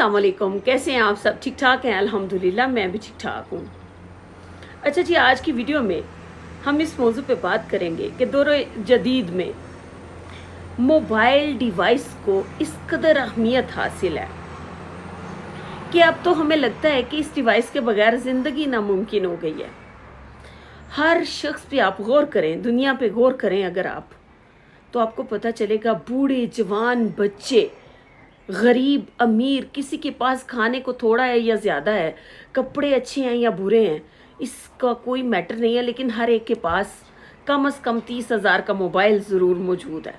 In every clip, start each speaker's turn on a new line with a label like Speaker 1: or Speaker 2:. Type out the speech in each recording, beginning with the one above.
Speaker 1: अस्सलाम वालेकुम। कैसे हैं आप सब? ठीक ठाक हैं? अल्हम्दुलिल्लाह मैं भी ठीक ठाक हूँ। अच्छा जी, आज की वीडियो में हम इस मौजू पे बात करेंगे कि दौर जदीद में मोबाइल डिवाइस को इस कदर अहमियत हासिल है कि अब तो हमें लगता है कि इस डिवाइस के बगैर ज़िंदगी नामुमकिन हो गई है। हर शख्स पे आप गौर करें, दुनिया पे गौर करें अगर आप, तो आपको पता चलेगा बूढ़े जवान बच्चे, गरीब अमीर, किसी के पास खाने को थोड़ा है या ज़्यादा है, कपड़े अच्छे हैं या बुरे हैं, इसका कोई मैटर नहीं है, लेकिन हर एक के पास कम से कम 30,000 का मोबाइल ज़रूर मौजूद है।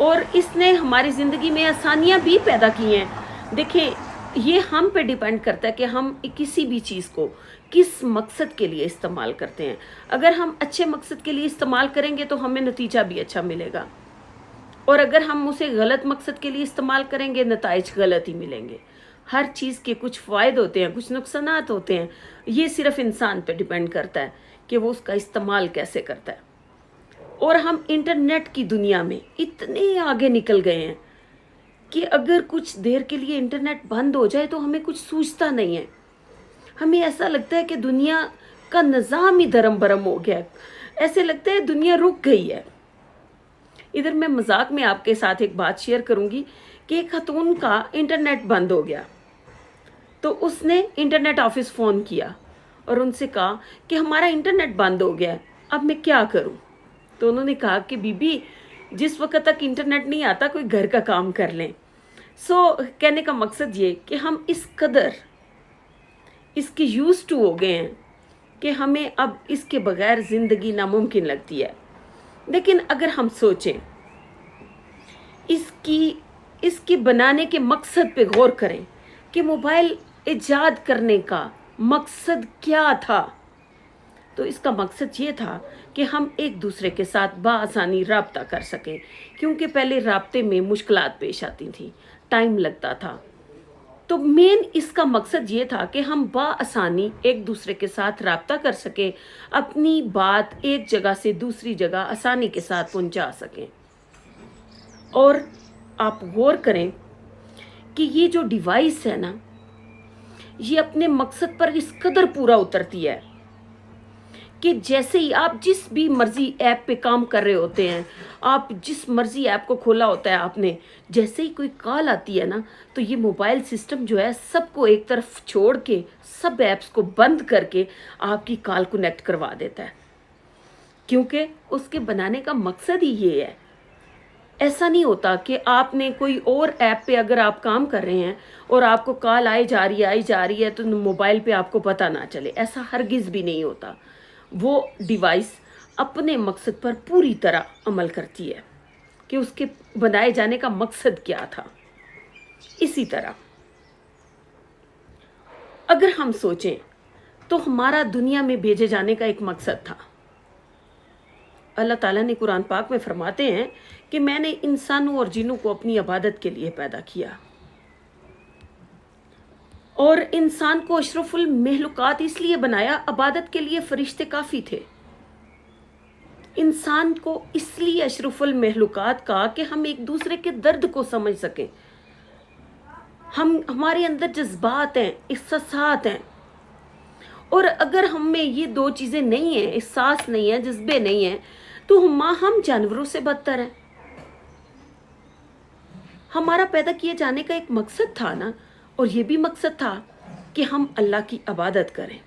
Speaker 1: और इसने हमारी ज़िंदगी में आसानियाँ भी पैदा की हैं। देखें, ये हम पे डिपेंड करता है कि हम किसी भी चीज़ को किस मकसद के लिए इस्तेमाल करते हैं। अगर हम अच्छे मकसद के लिए इस्तेमाल करेंगे तो हमें नतीजा भी अच्छा मिलेगा, और अगर हम उसे गलत मकसद के लिए इस्तेमाल करेंगे नताइज गलत ही मिलेंगे। हर चीज़ के कुछ फ़ायदे होते हैं, कुछ नुकसानात होते हैं। ये सिर्फ इंसान पे डिपेंड करता है कि वो उसका इस्तेमाल कैसे करता है। और हम इंटरनेट की दुनिया में इतने आगे निकल गए हैं कि अगर कुछ देर के लिए इंटरनेट बंद हो जाए तो हमें कुछ सूझता नहीं है। हमें ऐसा लगता है कि दुनिया का निज़ाम ही धर्म भरम हो गया है, ऐसे लगता है दुनिया रुक गई है। इधर मैं मजाक में आपके साथ एक बात शेयर करूंगी कि एक खातून का इंटरनेट बंद हो गया, तो उसने इंटरनेट ऑफिस फ़ोन किया और उनसे कहा कि हमारा इंटरनेट बंद हो गया है, अब मैं क्या करूं। तो उन्होंने कहा कि बीबी, जिस वक्त तक इंटरनेट नहीं आता कोई घर का काम कर लें। कहने का मकसद ये कि हम इस कदर इसके यूज टू हो गए हैं कि हमें अब इसके बगैर ज़िंदगी नामुमकिन लगती है। लेकिन अगर हम सोचें, इसकी बनाने के मकसद पे गौर करें कि मोबाइल इजाद करने का मकसद क्या था, तो इसका मकसद ये था कि हम एक दूसरे के साथ बआसानी राब्ता कर सकें, क्योंकि पहले राब्ते में मुश्किलात पेश आती थी, टाइम लगता था। तो मेन इसका मकसद ये था कि हम बआसानी एक दूसरे के साथ राब्ता कर सकें, अपनी बात एक जगह से दूसरी जगह आसानी के साथ पहुंचा सकें। और आप गौर करें कि ये जो डिवाइस है ना, ये अपने मकसद पर इस कदर पूरा उतरती है कि जैसे ही आप जिस भी मर्जी ऐप पे काम कर रहे होते हैं, आप जिस मर्जी ऐप को खोला होता है आपने, जैसे ही कोई कॉल आती है ना, तो ये मोबाइल सिस्टम जो है सबको एक तरफ छोड़ के, सब ऐप्स को बंद करके आपकी कॉल कनेक्ट करवा देता है, क्योंकि उसके बनाने का मकसद ही ये है। ऐसा नहीं होता कि आपने कोई और ऐप पे अगर आप काम कर रहे हैं और आपको कॉल आई जा रही है तो मोबाइल पे आपको पता ना चले, ऐसा हरगिज़ भी नहीं होता। वो डिवाइस अपने मकसद पर पूरी तरह अमल करती है कि उसके बनाए जाने का मकसद क्या था। इसी तरह अगर हम सोचें तो हमारा दुनिया में भेजे जाने का एक मकसद था। अल्लाह ताला ने कुरान पाक में फरमाते हैं कि मैंने इंसानों और जिन्नों को अपनी इबादत के लिए पैदा किया, और इंसान को अशरफुल महलूकात इसलिए बनाया, इबादत के लिए फरिश्ते काफ़ी थे। इंसान को इसलिए अशरफुल महलूकात का कि हम एक दूसरे के दर्द को समझ सकें। हमारे अंदर जज्बात हैं, एहसासात हैं, और अगर हम में ये दो चीज़ें नहीं हैं, एहसास नहीं है, जज्बे नहीं हैं, तो हम जानवरों से बदतर हैं। हमारा पैदा किए जाने का एक मकसद था ना, और ये भी मकसद था कि हम अल्लाह की इबादत करें।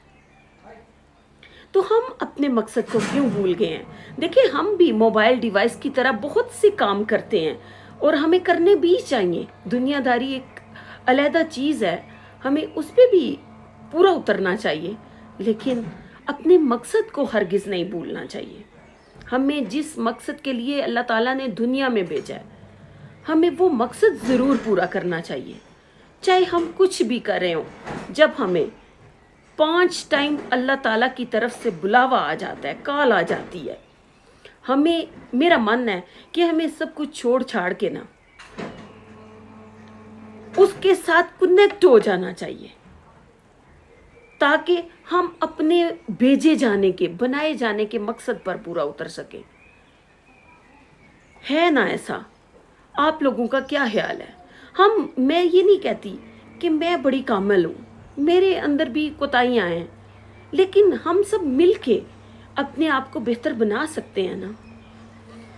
Speaker 1: तो हम अपने मकसद को क्यों भूल गए हैं? देखिए, हम भी मोबाइल डिवाइस की तरह बहुत से काम करते हैं और हमें करने भी चाहिए। दुनियादारी एक अलहदा चीज़ है, हमें उस पर भी पूरा उतरना चाहिए, लेकिन अपने मकसद को हरगिज़ नहीं भूलना चाहिए। हमें जिस मकसद के लिए अल्लाह ताला ने दुनिया में भेजा है, हमें वो मकसद ज़रूर पूरा करना चाहिए, चाहे हम कुछ भी कर रहे हों। जब हमें 5 टाइम अल्लाह ताला की तरफ से बुलावा आ जाता है, कॉल आ जाती है, मेरा मानना है कि हमें सब कुछ छोड़ छाड़ के ना उसके साथ कनेक्ट हो जाना चाहिए, ताकि हम अपने भेजे जाने के, बनाए जाने के मकसद पर पूरा उतर सकें। है ना ऐसा? आप लोगों का क्या ख्याल है? मैं ये नहीं कहती कि मैं बड़ी कामल हूँ, मेरे अंदर भी कोताहियाँ हैं, लेकिन हम सब मिल के अपने आप को बेहतर बना सकते हैं ना।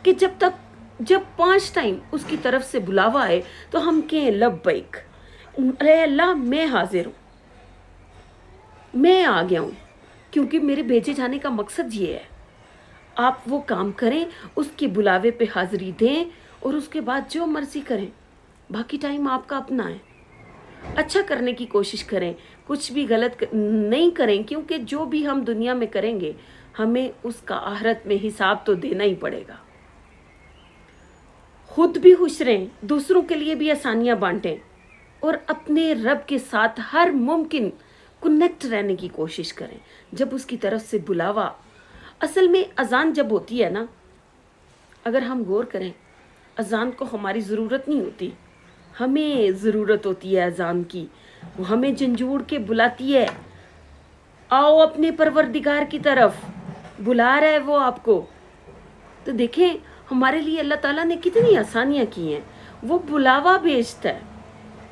Speaker 1: कि जब 5 टाइम उसकी तरफ से बुलावा आए तो हम कहें लब्बैक, अरे अल्लाह मैं हाजिर हूँ, मैं आ गया हूँ, क्योंकि मेरे भेजे जाने का मकसद ये है। आप वो काम करें, उसके बुलावे पे हाजिरी दें और उसके बाद जो मर्जी करें, बाकी टाइम आपका अपना है। अच्छा करने की कोशिश करें, कुछ भी गलत नहीं करें, क्योंकि जो भी हम दुनिया में करेंगे हमें उसका आखिरत में हिसाब तो देना ही पड़ेगा। खुद भी खुश रहें, दूसरों के लिए भी आसानियां बांटें और अपने रब के साथ हर मुमकिन कनेक्ट रहने की कोशिश करें। जब उसकी तरफ से बुलावा, असल में अजान जब होती है ना, अगर हम गौर करें, अजान को हमारी ज़रूरत नहीं होती, हमें ज़रूरत होती है अजान की। वो हमें झंझोड़ के बुलाती है, आओ अपने परवरदिगार की तरफ, बुला रहा है वो आपको। तो देखें हमारे लिए अल्लाह ताला ने कितनी आसानियाँ की हैं, वो बुलावा भेजता है।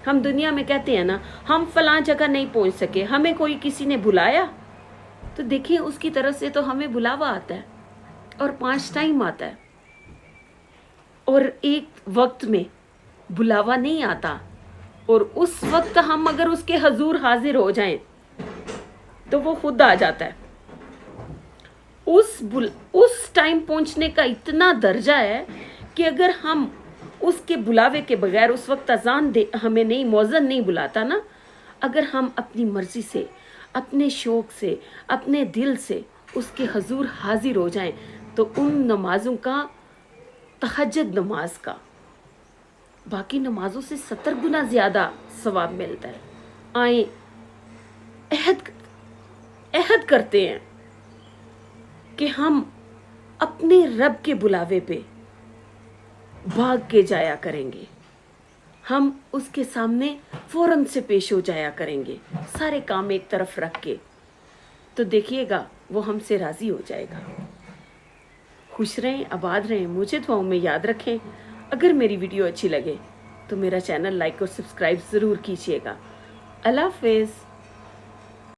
Speaker 1: हम दुनिया में कहते हैं ना, हम फलां जगह नहीं पहुंच सके, हमें कोई किसी ने बुलाया, तो देखिए उसकी तरफ से तो हमें बुलावा आता है और 5 टाइम आता है। और एक वक्त में बुलावा नहीं आता और उस वक्त हम अगर उसके हजूर हाजिर हो जाएं तो वो खुद आ जाता है। उस टाइम पहुंचने का इतना दर्जा है कि अगर हम उसके बुलावे के बगैर, उस वक्त अजान दे हमें नहीं, मौज़न नहीं बुलाता ना, अगर हम अपनी मर्जी से, अपने शौक से, अपने दिल से उसके हजूर हाजिर हो जाएं तो उन नमाजों का, तहज्जुद नमाज का, बाकी नमाजों से 70 गुना ज़्यादा सवाब मिलता है। आए अहद करते हैं कि हम अपने रब के बुलावे पे भाग के जाया करेंगे, हम उसके सामने फौरन से पेश हो जाया करेंगे, सारे काम एक तरफ रख के। तो देखिएगा वो हमसे राज़ी हो जाएगा। खुश रहें, आबाद रहें, मुझे दुआओं में याद रखें। अगर मेरी वीडियो अच्छी लगे तो मेरा चैनल लाइक और सब्सक्राइब ज़रूर कीजिएगा। अल्लाह हाफ़िज़।